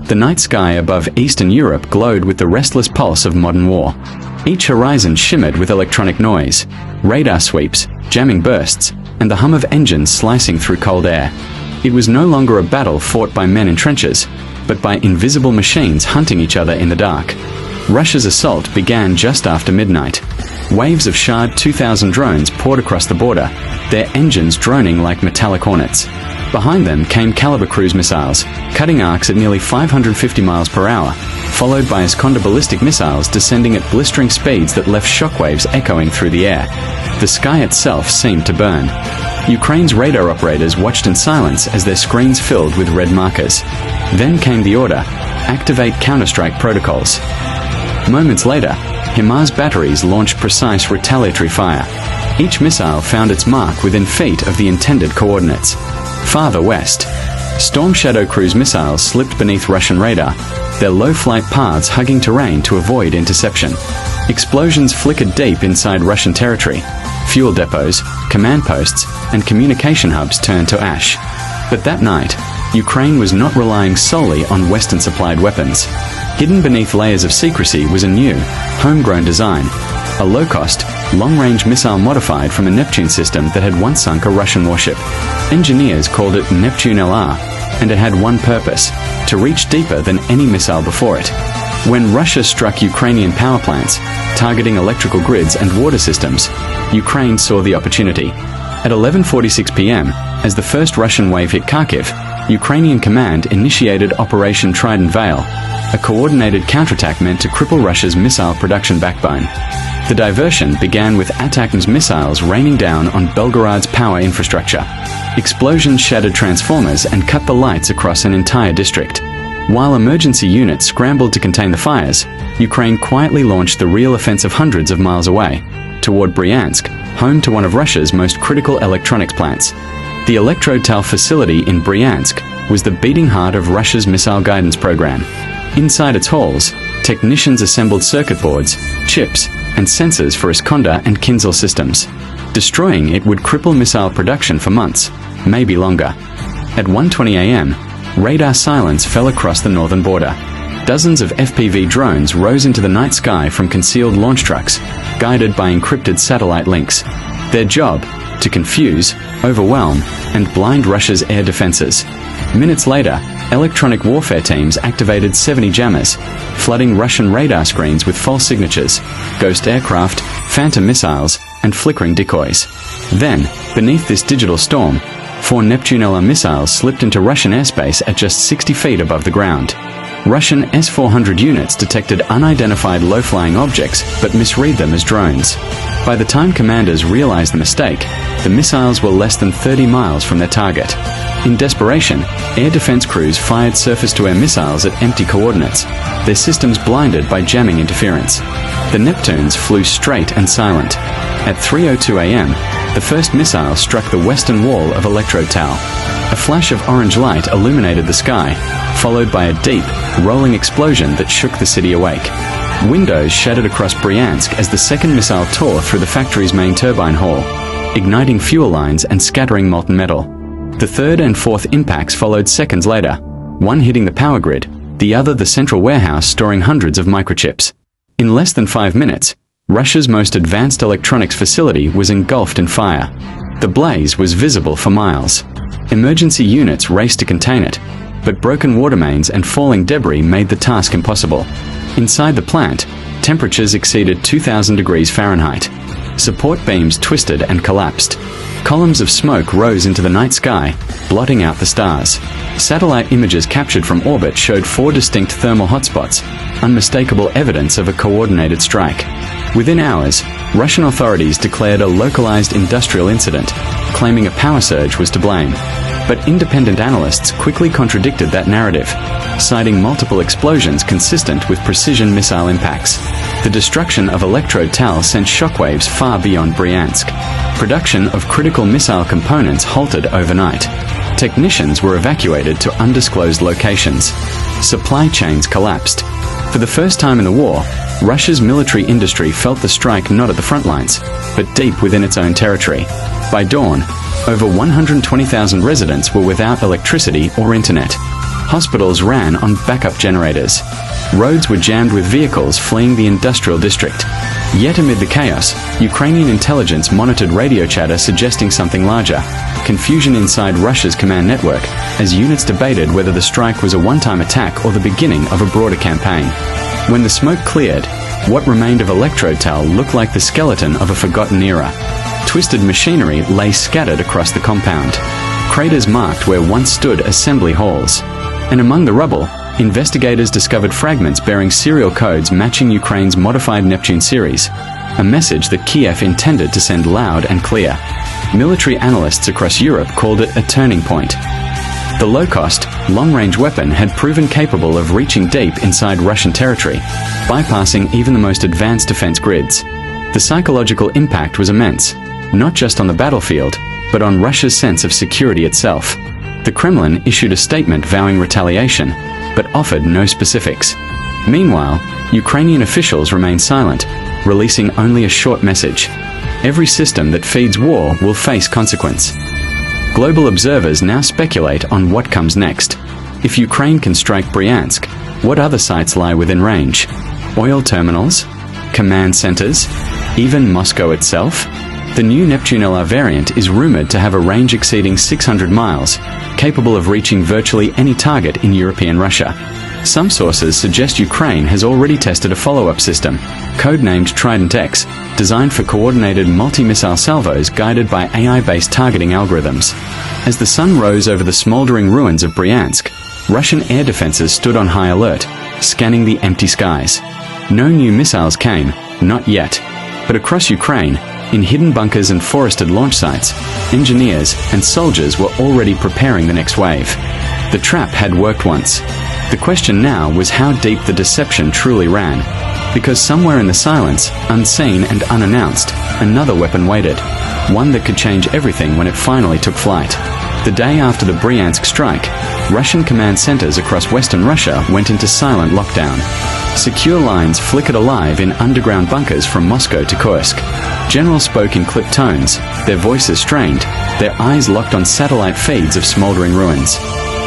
The night sky above Eastern Europe glowed with the restless pulse of modern war. Each horizon shimmered with electronic noise, radar sweeps, jamming bursts, and the hum of engines slicing through cold air. It was no longer a battle fought by men in trenches, but by invisible machines hunting each other in the dark. Russia's assault began just after midnight. Waves of Shahd 2000 drones poured across the border, their engines droning like metallic hornets. Behind them came Kalibr cruise missiles, cutting arcs at nearly 550 miles per hour, followed by Iskander ballistic missiles descending at blistering speeds that left shockwaves echoing through the air. The sky itself seemed to burn. Ukraine's radar operators watched in silence as their screens filled with red markers. Then came the order: activate counterstrike protocols. Moments later, HIMARS batteries launched precise retaliatory fire. Each missile found its mark within feet of the intended coordinates. Farther west, Storm Shadow cruise missiles slipped beneath Russian radar, their low-flight paths hugging terrain to avoid interception. Explosions flickered deep inside Russian territory. Fuel depots, command posts, and communication hubs turned to ash. But that night, Ukraine was not relying solely on Western-supplied weapons. Hidden beneath layers of secrecy was a new, homegrown design, a low-cost, long-range missile modified from a Neptune system that had once sunk a Russian warship. Engineers called it Neptune LR, and it had one purpose: to reach deeper than any missile before it. When Russia struck Ukrainian power plants, targeting electrical grids and water systems, Ukraine saw the opportunity. At 11:46 p.m., as the first Russian wave hit Kharkiv, Ukrainian command initiated Operation Trident Veil, a coordinated counterattack meant to cripple Russia's missile production backbone. The diversion began with ATACMS missiles raining down on Belgorod's power infrastructure. Explosions shattered transformers and cut the lights across an entire district. While emergency units scrambled to contain the fires, Ukraine quietly launched the real offensive hundreds of miles away, toward Bryansk, home to one of Russia's most critical electronics plants. The Elektrotal facility in Bryansk was the beating heart of Russia's missile guidance program. Inside its halls, technicians assembled circuit boards, chips, and sensors for Iskander and Kinzhal systems. Destroying it would cripple missile production for months, maybe longer. At 1:20 a.m., radar silence fell across the northern border. Dozens of FPV drones rose into the night sky from concealed launch trucks, guided by encrypted satellite links. Their job: to confuse, overwhelm, and blind Russia's air defenses. Minutes later, electronic warfare teams activated 70 jammers, flooding Russian radar screens with false signatures, ghost aircraft, phantom missiles, and flickering decoys. Then, beneath this digital storm, 4 Neptune LR missiles slipped into Russian airspace at just 60 feet above the ground. Russian S-400 units detected unidentified low-flying objects but misread them as drones. By the time commanders realized the mistake, the missiles were less than 30 miles from their target. In desperation, air defense crews fired surface-to-air missiles at empty coordinates, their systems blinded by jamming interference. The Neptunes flew straight and silent. At 3:02 a.m., the first missile struck the western wall of Elektrotal. A flash of orange light illuminated the sky, followed by a deep, rolling explosion that shook the city awake. Windows shattered across Bryansk as the second missile tore through the factory's main turbine hall, igniting fuel lines and scattering molten metal. The third and fourth impacts followed seconds later, one hitting the power grid, the other the central warehouse storing hundreds of microchips. In less than 5 minutes, Russia's most advanced electronics facility was engulfed in fire. The blaze was visible for miles. Emergency units raced to contain it, but broken water mains and falling debris made the task impossible. Inside the plant, temperatures exceeded 2,000 degrees Fahrenheit. Support beams twisted and collapsed. Columns of smoke rose into the night sky, blotting out the stars. Satellite images captured from orbit showed 4 distinct thermal hotspots, unmistakable evidence of a coordinated strike. Within hours, Russian authorities declared a localized industrial incident, claiming a power surge was to blame. But independent analysts quickly contradicted that narrative, citing multiple explosions consistent with precision missile impacts. The destruction of Elektrotal sent shockwaves far beyond Bryansk. Production of critical missile components halted overnight. Technicians were evacuated to undisclosed locations. Supply chains collapsed. For the first time in the war, Russia's military industry felt the strike not at the front lines, but deep within its own territory. By dawn, over 120,000 residents were without electricity or internet. Hospitals ran on backup generators. Roads were jammed with vehicles fleeing the industrial district. Yet amid the chaos, Ukrainian intelligence monitored radio chatter suggesting something larger. Confusion inside Russia's command network, as units debated whether the strike was a one-time attack or the beginning of a broader campaign. When the smoke cleared, what remained of Electrotal looked like the skeleton of a forgotten era. Twisted machinery lay scattered across the compound. Craters marked where once stood assembly halls. And among the rubble, investigators discovered fragments bearing serial codes matching Ukraine's modified Neptune series, a message that Kiev intended to send loud and clear. Military analysts across Europe called it a turning point. The low-cost, long-range weapon had proven capable of reaching deep inside Russian territory, bypassing even the most advanced defense grids. The psychological impact was immense, not just on the battlefield, but on Russia's sense of security itself. The Kremlin issued a statement vowing retaliation, but offered no specifics. Meanwhile, Ukrainian officials remained silent, releasing only a short message. Every system that feeds war will face consequence. Global observers now speculate on what comes next. If Ukraine can strike Bryansk, what other sites lie within range? Oil terminals? Command centers? Even Moscow itself? The new Neptune LR variant is rumored to have a range exceeding 600 miles, capable of reaching virtually any target in European Russia. Some sources suggest Ukraine has already tested a follow-up system, codenamed Trident X, designed for coordinated multi-missile salvos guided by AI-based targeting algorithms. As the sun rose over the smoldering ruins of Bryansk, Russian air defenses stood on high alert, scanning the empty skies. No new missiles came, not yet. But across Ukraine, in hidden bunkers and forested launch sites, engineers and soldiers were already preparing the next wave. The trap had worked once. The question now was how deep the deception truly ran. Because somewhere in the silence, unseen and unannounced, another weapon waited. One that could change everything when it finally took flight. The day after the Bryansk strike, Russian command centers across western Russia went into silent lockdown. Secure lines flickered alive in underground bunkers from Moscow to Kursk. Generals spoke in clipped tones, their voices strained, their eyes locked on satellite feeds of smoldering ruins.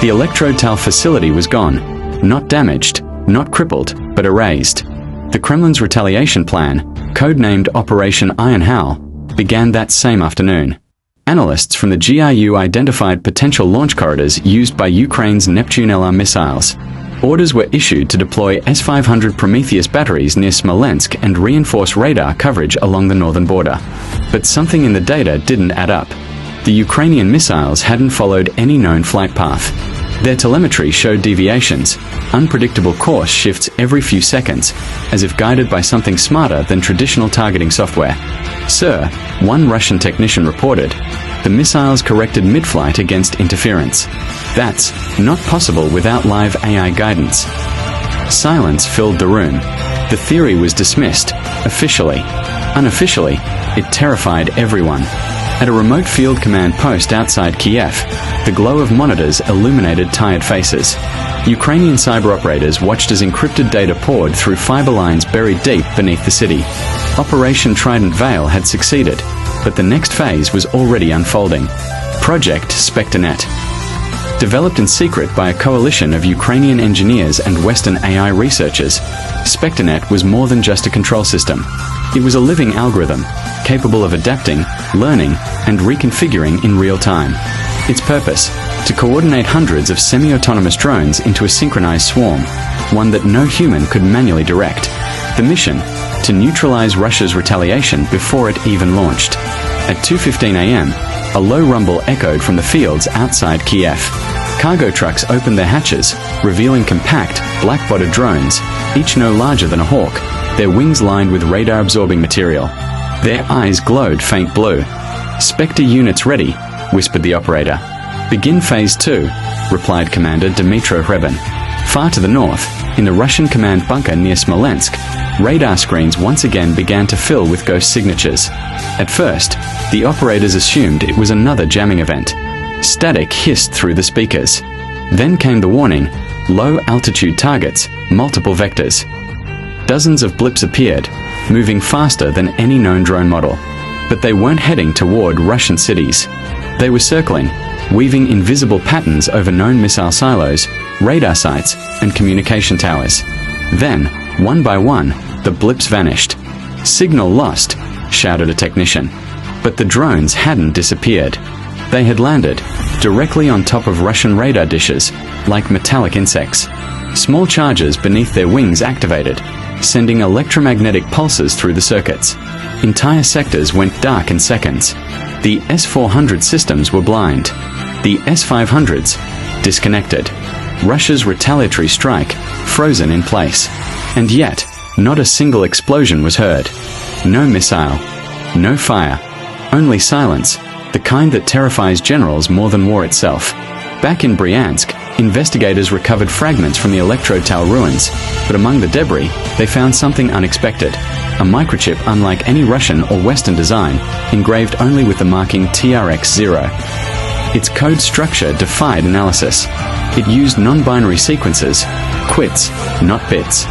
The Electrotal facility was gone, not damaged, not crippled, but erased. The Kremlin's retaliation plan, codenamed Operation Iron Howl, began that same afternoon. Analysts from the GRU identified potential launch corridors used by Ukraine's Neptune LR missiles. Orders were issued to deploy S-500 Prometheus batteries near Smolensk and reinforce radar coverage along the northern border. But something in the data didn't add up. The Ukrainian missiles hadn't followed any known flight path. Their telemetry showed deviations, unpredictable course shifts every few seconds, as if guided by something smarter than traditional targeting software. "Sir," one Russian technician reported, "the missiles corrected mid-flight against interference. That's not possible without live AI guidance." Silence filled the room. The theory was dismissed, officially. Unofficially, it terrified everyone. At a remote field command post outside Kiev, the glow of monitors illuminated tired faces. Ukrainian cyber operators watched as encrypted data poured through fiber lines buried deep beneath the city. Operation Trident Veil had succeeded, but the next phase was already unfolding. Project SpecterNet. Developed in secret by a coalition of Ukrainian engineers and Western AI researchers, SpecterNet was more than just a control system. It was a living algorithm, capable of adapting, learning, and reconfiguring in real time. Its purpose: to coordinate hundreds of semi-autonomous drones into a synchronized swarm, one that no human could manually direct. The mission: to neutralize Russia's retaliation before it even launched. At 2:15 a.m., a low rumble echoed from the fields outside Kiev. Cargo trucks opened their hatches, revealing compact, black-bodied drones, each no larger than a hawk, their wings lined with radar-absorbing material. Their eyes glowed faint blue. "Spectre units ready," whispered the operator. "Begin Phase 2, replied Commander Dmytro Hrebin. Far to the north, in the Russian command bunker near Smolensk, radar screens once again began to fill with ghost signatures. At first, the operators assumed it was another jamming event. Static hissed through the speakers. Then came the warning: low-altitude targets, multiple vectors. Dozens of blips appeared, moving faster than any known drone model. But they weren't heading toward Russian cities. They were circling, weaving invisible patterns over known missile silos, radar sites, and communication towers. Then, one by one, the blips vanished. "Signal lost," shouted a technician. But the drones hadn't disappeared. They had landed directly on top of Russian radar dishes, like metallic insects. Small charges beneath their wings activated, sending electromagnetic pulses through the circuits. Entire sectors went dark in seconds. The S-400 systems were blind. The S-500s disconnected. Russia's retaliatory strike frozen in place. And yet, not a single explosion was heard. No missile. No fire. Only silence, the kind that terrifies generals more than war itself. Back in Bryansk, investigators recovered fragments from the Elektrotal ruins, but among the debris, they found something unexpected. A microchip unlike any Russian or Western design, engraved only with the marking TRX-0. Its code structure defied analysis. It used non-binary sequences, quits, not bits.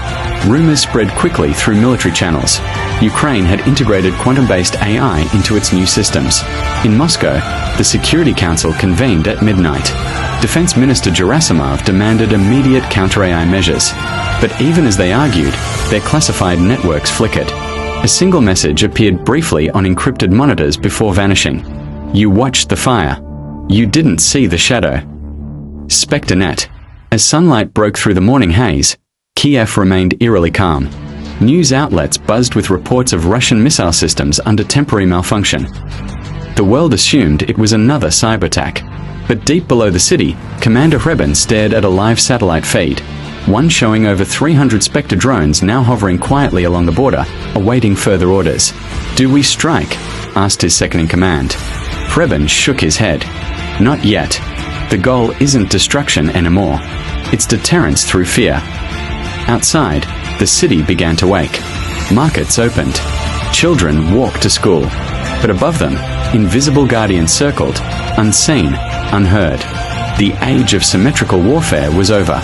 Rumors spread quickly through military channels. Ukraine had integrated quantum-based AI into its new systems. In Moscow, the Security Council convened at midnight. Defense Minister Gerasimov demanded immediate counter-AI measures. But even as they argued, their classified networks flickered. A single message appeared briefly on encrypted monitors before vanishing. "You watched the fire. You didn't see the shadow." SpecterNet. As sunlight broke through the morning haze, Kiev remained eerily calm. News outlets buzzed with reports of Russian missile systems under temporary malfunction. The world assumed it was another cyber attack. But deep below the city, Commander Hrebin stared at a live satellite feed, one showing over 300 Spectre drones now hovering quietly along the border, awaiting further orders. "Do we strike?" asked his second-in-command. Hrebin shook his head. "Not yet. The goal isn't destruction anymore. It's deterrence through fear." Outside, the city began to wake. Markets opened. Children walked to school. But above them, invisible guardians circled, unseen, unheard. The age of symmetrical warfare was over.